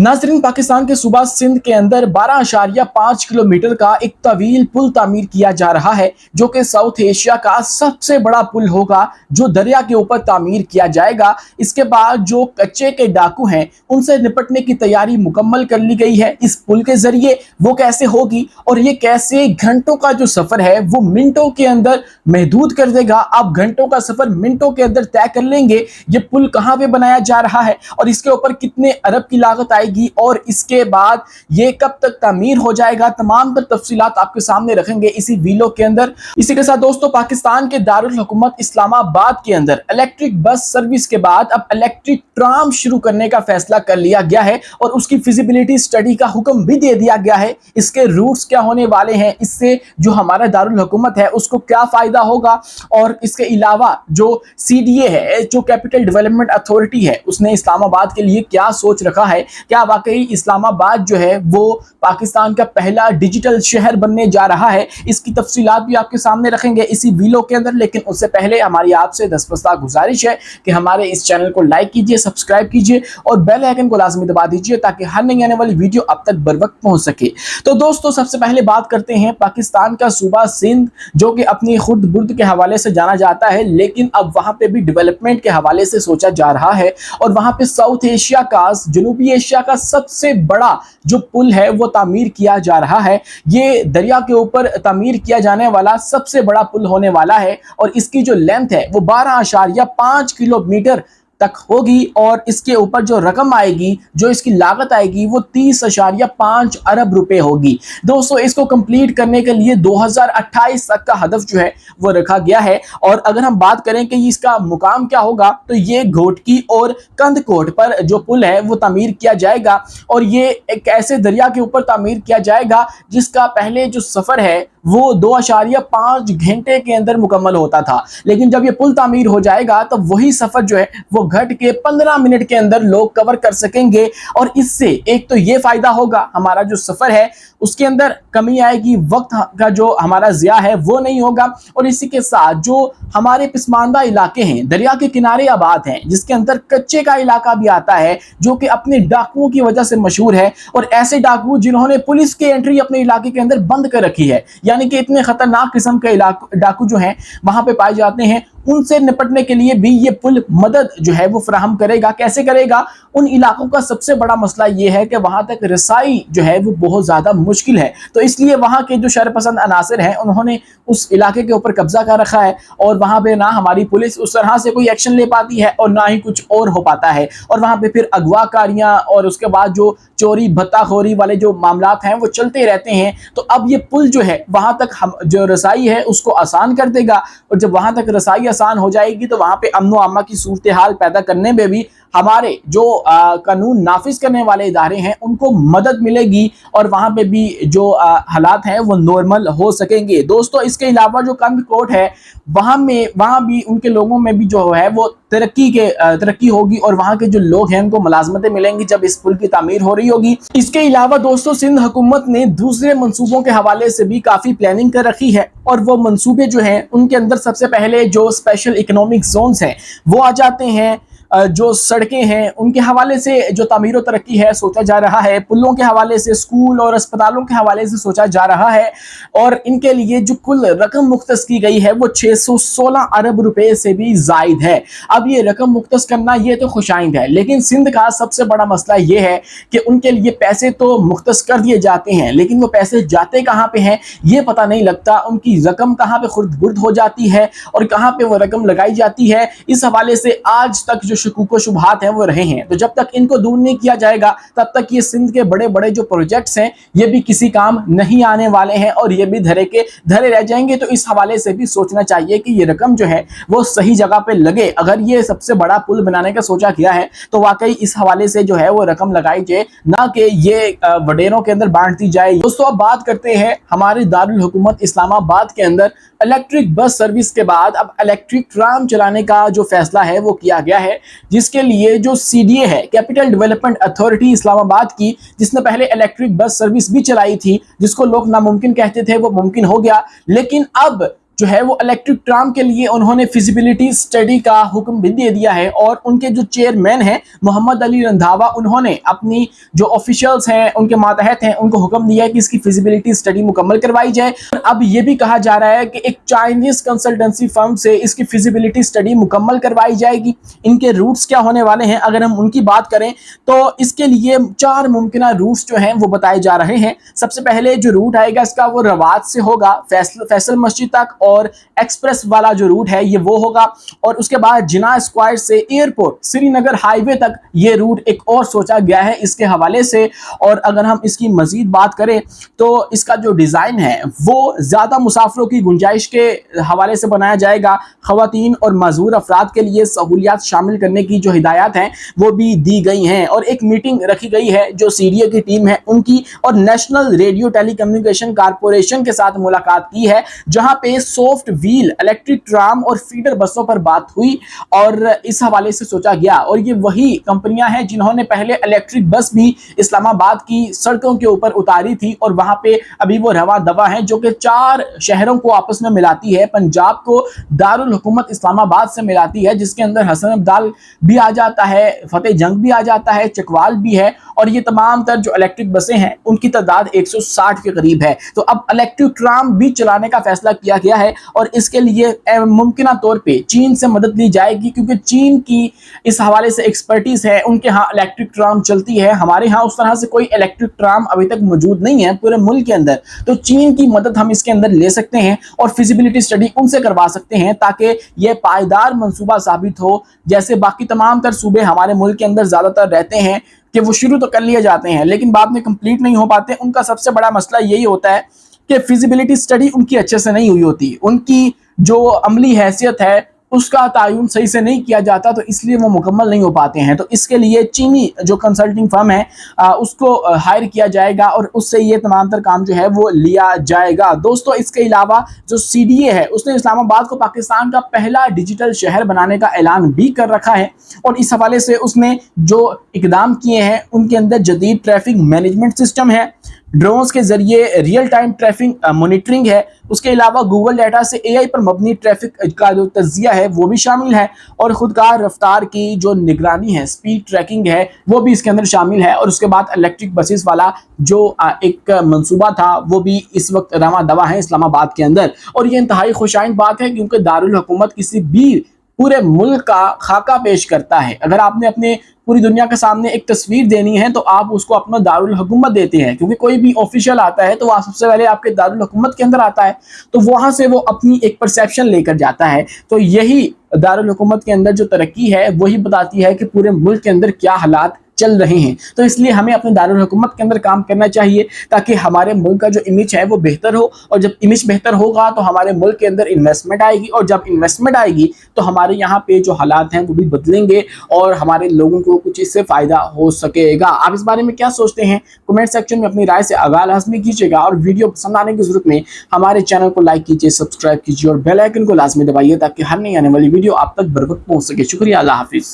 नाज़रीन, पाकिस्तान के सूबा सिंध के अंदर 12.5 किलोमीटर का एक तवील पुल तामीर किया जा रहा है, जो कि साउथ एशिया का सबसे बड़ा पुल होगा, जो दरिया के ऊपर तामीर किया जाएगा। इसके बाद जो कच्चे के डाकू हैं, उनसे निपटने की तैयारी मुकम्मल कर ली गई है। इस पुल के जरिए वो कैसे होगी और ये कैसे घंटों का जो सफर है वो मिनटों के अंदर महदूद कर देगा। आप घंटों का सफर मिनटों के अंदर तय कर लेंगे। ये पुल कहाँ पे बनाया जा रहा है और इसके ऊपर कितने अरब की लागत आएगी और इसके बाद ये कब तक तामीर हो जाएगा, तमाम तर तफसीलात आपके सामने रखेंगे इसी वीडियो के अंदर। इसी के साथ दोस्तों, पाकिस्तान के दारुल हुकूमत इस्लामाबाद के अंदर इलेक्ट्रिक बस सर्विस के बाद अब इलेक्ट्रिक ट्राम शुरू करने का फैसला कर लिया गया है और उसकी फिजिबिलिटी स्टडी का हुक्म भी दे दिया गया है। इसके रूट्स क्या होने वाले हैं, इससे जो हमारा दारुल हुकूमत है उसको क्या फायदा होगा, और इसके अलावा जो CDA है, जो कैपिटल डेवलपमेंट अथॉरिटी है, उसने इस्लामाबाद के लिए क्या सोच रखा है। क्या वाकई इस्लामाबाद जो है वो पाकिस्तान का पहला डिजिटल शहर बनने जा रहा है, इसकी तफसीलात भी आपके सामने रखेंगे इसी वीडियो के अंदर। लेकिन उससे पहले हमारी आपसे दस्तबरदार गुजारिश है कि हमारे इस चैनल को लाइक कीजिए, सब्सक्राइब कीजिए और बेल आइकन को लाजमी दबा दीजिए ताकि हर नई आने वाली वीडियो अब तक बर वक्त पहुंच सके। तो दोस्तों, सबसे पहले बात करते हैं पाकिस्तान का सूबा सिंध, जो कि अपनी खुर्द बुर्द के हवाले से जाना जाता है, लेकिन अब वहां पे भी डेवलपमेंट के हवाले से सोचा जा रहा है। और वहां पे साउथ एशिया का, जनूबी एशिया का सबसे बड़ा जो पुल है वो तामीर किया जा रहा है। ये दरिया के ऊपर तामीर किया जाने वाला सबसे बड़ा पुल होने वाला है और इसकी जो लेंथ है वो 12.5 किलोमीटर तक होगी और इसके ऊपर जो रकम आएगी, जो इसकी लागत आएगी, वो 30.5 अरब रुपए होगी। दोस्तों, इसको कंप्लीट करने के लिए 2028 तक का हदफ जो है वो रखा गया है। और अगर हम बात करें कि इसका मुकाम क्या होगा, तो ये घोटकी और कंदकोट पर जो पुल है वो तामीर किया जाएगा और ये एक ऐसे दरिया के ऊपर तामीर किया जाएगा जिसका पहले जो सफर है वो 2.5 घंटे के अंदर मुकम्मल होता था, लेकिन जब ये पुल तामीर हो जाएगा तो वही सफर जो है वो घट के 15 मिनट के अंदर लोग कवर कर सकेंगे। और इससे एक तो ये फायदा होगा, हमारा जो सफर है उसके अंदर कमी आएगी, वक्त का जो हमारा ज़िया है वो नहीं होगा। और इसी के साथ जो हमारे पिसमानदा इलाके हैं, दरिया के किनारे आबाद हैं, जिसके अंदर कच्चे का इलाका भी आता है, जो कि अपने डाकुओं की वजह से मशहूर है, और ऐसे डाकू जिन्होंने पुलिस की एंट्री अपने इलाके के अंदर बंद कर रखी है, यानी कि इतने खतरनाक किस्म के डाकू जो हैं वहां पे पाए जाते हैं, उनसे निपटने के लिए भी ये पुल मदद जो है वो फराहम करेगा। कैसे करेगा? उन इलाकों का सबसे बड़ा मसला ये है कि वहां तक रसाई जो है वो बहुत ज्यादा मुश्किल है, तो इसलिए वहां के जो शरपसंद अनासर हैं उन्होंने उस इलाके के ऊपर कब्जा कर रखा है और वहां पे ना हमारी पुलिस उस तरह से कोई एक्शन ले पाती है और ना ही कुछ और हो पाता है। और वहां पे फिर अगवाकारियां और उसके बाद जो चोरी भत्ताखोरी वाले जो मामलात हैं वो चलते रहते हैं। तो अब ये पुल जो है वहां तक हम जो रसाई है उसको आसान कर देगा, और जब वहां तक रसाई आसान हो जाएगी तो वहां पे अमन अमा की सूरत हाल पैदा करने में भी हमारे जो कानून नाफिज करने वाले इदारे हैं उनको मदद मिलेगी और वहां पे भी जो हालात हैं वो नॉर्मल हो सकेंगे। दोस्तों, इसके अलावा जो कंदकोट है वहां भी उनके लोगों में भी जो है वो तरक्की होगी और वहां के जो लोग हैं उनको मुलाजमतें मिलेंगी जब इस पुल की तामीर हो रही होगी। इसके अलावा दोस्तों, सिंध हुकूमत ने दूसरे मंसूबों के हवाले से भी काफी प्लानिंग कर रखी है और वो मंसूबे जो हैं उनके अंदर सबसे पहले जो स्पेशल इकोनॉमिक जोन्स हैं वो आ जाते हैं। जो सड़कें हैं उनके हवाले से जो तामीर और तरक्की है सोचा जा रहा है, पुलों के हवाले से, स्कूल और अस्पतालों के हवाले से सोचा जा रहा है, और इनके लिए जो कुल रकम मुख्तस की गई है वो 616 अरब रुपए से भी जायद है। अब ये रकम मुख्तस करना ये तो खुशाइंद है, लेकिन सिंध का सबसे बड़ा मसला ये है कि उनके लिए पैसे तो मुख्तस कर दिए जाते हैं, लेकिन वो पैसे जाते कहाँ पे हैं ये पता नहीं लगता। उनकी रकम कहाँ पे खुर्द बुर्द हो जाती है और कहाँ पे वो रकम लगाई जाती है, इस हवाले से आज तक जो शकूक शुबहात हैं वो रहे हैं। तो जब तक इनको दूर नहीं किया जाएगा तब तक ये सिंध के बड़े बड़े जो प्रोजेक्ट्स हैं ये भी किसी काम नहीं आने वाले हैं और ये भी धरे रह जाएंगे। तो इस हवाले से भी सोचना चाहिए कि ये रकम जो है वो सही जगह पे लगे। अगर ये सबसे बड़ा पुल बनाने का सोचा गया है तो वाकई इस हवाले से जो है वो रकम लगाई जाए, ना कि ये वडेरों के अंदर बांट दी जाए। दोस्तों, अब बात करते हैं हमारे दारुल हुकूमत इस्लामाबाद के अंदर इलेक्ट्रिक बस सर्विस के बाद अब इलेक्ट्रिक ट्राम चलाने का जो फैसला है वो किया गया है, जिसके लिए जो CDA है, कैपिटल डेवलपमेंट अथॉरिटी इस्लामाबाद की, जिसने पहले इलेक्ट्रिक बस सर्विस भी चलाई थी, जिसको लोग नामुमकिन कहते थे वो मुमकिन हो गया। लेकिन अब जो है वो इलेक्ट्रिक ट्राम के लिए उन्होंने फिजिबिलिटी स्टडी का हुक्म भी दे दिया है और उनके जो चेयरमैन हैं मोहम्मद अली रंधावा, उन्होंने अपनी जो ऑफिशियल्स हैं उनके मातहत हैं उनको हुक्म दिया है कि इसकी फिजिबिलिटी स्टडी मुकम्मल करवाई जाए। और अब ये भी कहा जा रहा है कि एक चाइनीज कंसल्टेंसी फर्म से इसकी फिजिबिलिटी स्टडी मुकम्मल करवाई जाएगी। इनके रूट्स क्या होने वाले हैं अगर हम उनकी बात करें तो इसके लिए 4 मुमकिन रूट्स जो हैं वो बताए जा रहे हैं। सबसे पहले जो रूट आएगा इसका वो रवात से होगा फैसल मस्जिद तक, और एक्सप्रेस वाला जो रूट है ये वो होगा। और उसके बाद जिना स्क्वायर से एयरपोर्ट श्रीनगर हाईवे तक ये रूट एक और सोचा गया है इसके हवाले से। और अगर हम इसकी मजीद बात करें तो इसका जो डिज़ाइन है वो ज़्यादा मुसाफिरों की गुंजाइश के हवाले से बनाया जाएगा। ख़वातीन और मजदूर अफराद के लिए सहूलियात शामिल करने की जो हिदायत हैं वो भी दी गई हैं। और एक मीटिंग रखी गई है जो सीडीए की टीम है उनकी और नेशनल रेडियो टेलीकम्युनिकेशन कारपोरेशन के साथ मुलाकात की है, जहां पे सॉफ्ट व्हील इलेक्ट्रिक ट्राम और फीडर बसों पर बात हुई और इस हवाले से सोचा गया। और ये वही कंपनियां हैं जिन्होंने पहले इलेक्ट्रिक बस भी इस्लामाबाद की सड़कों के ऊपर उतारी थी और वहां पे अभी वो रवा दवा है जो कि 4 शहरों को आपस में मिलाती है। पंजाब को दारुल हुकूमत इस्लामाबाद से मिलाती है, जिसके अंदर हसन अब्दाल भी आ जाता है, फतेह जंग भी आ जाता है, चकवाल भी है। और ये तमाम तर जो इलेक्ट्रिक बसें हैं उनकी तादाद 160 के करीब है। तो अब इलेक्ट्रिक ट्राम भी चलाने का फैसला किया गया है और इसके लिए मुमकिन तौर पे चीन से मदद ली जाएगी, क्योंकि चीन की इस हवाले से एक्सपर्टीज है, उनके यहाँ इलेक्ट्रिक ट्राम चलती है। हमारे यहाँ उस तरह से कोई इलेक्ट्रिक ट्राम अभी तक मौजूद नहीं है पूरे मुल्क के अंदर। तो चीन की मदद हम इसके अंदर ले सकते हैं और फिजिबिलिटी स्टडी उनसे करवा सकते हैं ताकि यह पायदार मंसूबा साबित हो। जैसे बाकी तमाम तर सूबे हमारे मुल्क के अंदर ज़्यादातर रहते हैं कि वो शुरू तो कर लिए जाते हैं लेकिन बाद में कंप्लीट नहीं हो पाते। उनका सबसे बड़ा मसला यही होता है कि फिजिबिलिटी स्टडी उनकी अच्छे से नहीं हुई होती, उनकी जो अमली हैसियत है उसका तयन सही से नहीं किया जाता, तो इसलिए वो मुकम्मल नहीं हो पाते हैं। तो इसके लिए चीनी जो कंसल्टिंग फर्म है उसको हायर किया जाएगा और उससे ये तमाम तर काम जो है वो लिया जाएगा। दोस्तों, इसके अलावा जो सीडीए है उसने इस्लामाबाद को पाकिस्तान का पहला डिजिटल शहर बनाने का ऐलान भी कर रखा है और इस हवाले से उसने जो इकदाम किए हैं उनके अंदर जदीद ट्रैफिक मैनेजमेंट सिस्टम है, ड्रोन्स के जरिए रियल टाइम ट्रैफिक मॉनिटरिंग है, उसके अलावा गूगल डाटा से एआई पर मबनी ट्रैफिक का जो तज्जिया है वो भी शामिल है और खुदकार रफ्तार की जो निगरानी है, स्पीड ट्रैकिंग है, वो भी इसके अंदर शामिल है। और उसके बाद इलेक्ट्रिक बसेस वाला जो एक मंसूबा था वो भी इस वक्त रवा दवा है इस्लामाबाद के अंदर। और ये इंतहाई खुशाइन बात है क्योंकि दारुल हुकूमत किसी भी पूरे मुल्क का खाका पेश करता है। अगर आपने अपने पूरी दुनिया के सामने एक तस्वीर देनी है तो आप उसको अपना दारुल हुकूमत देते हैं, क्योंकि कोई भी ऑफिशियल आता है तो वहाँ सबसे पहले आपके दारुल हुकूमत के अंदर आता है, तो वहाँ से वो अपनी एक परसेप्शन लेकर जाता है। तो यही दारुल हुकूमत के अंदर जो तरक्की है वही बताती है कि पूरे मुल्क के अंदर क्या हालात चल रहे हैं। तो इसलिए हमें अपने दारुल हुकूमत के अंदर काम करना चाहिए ताकि हमारे मुल्क का जो इमेज है वो बेहतर हो, और जब इमेज बेहतर होगा तो हमारे मुल्क के अंदर इन्वेस्टमेंट आएगी, और जब इन्वेस्टमेंट आएगी तो हमारे यहाँ पे जो हालात हैं वो भी बदलेंगे और हमारे लोगों को कुछ इससे फ़ायदा हो सकेगा। आप इस बारे में क्या सोचते हैं कमेंट सेक्शन में अपनी राय से आगाह लाजमी कीजिएगा, और वीडियो पसंद आने की ज़रूरत में हमारे चैनल को लाइक कीजिए, सब्सक्राइब कीजिए और बेल आइकन को लाजमी दबाइए ताकि हर नई आने वाली वीडियो आप तक बर वक्त पहुँच सके। शुक्रिया, अल्लाह हाफिज़।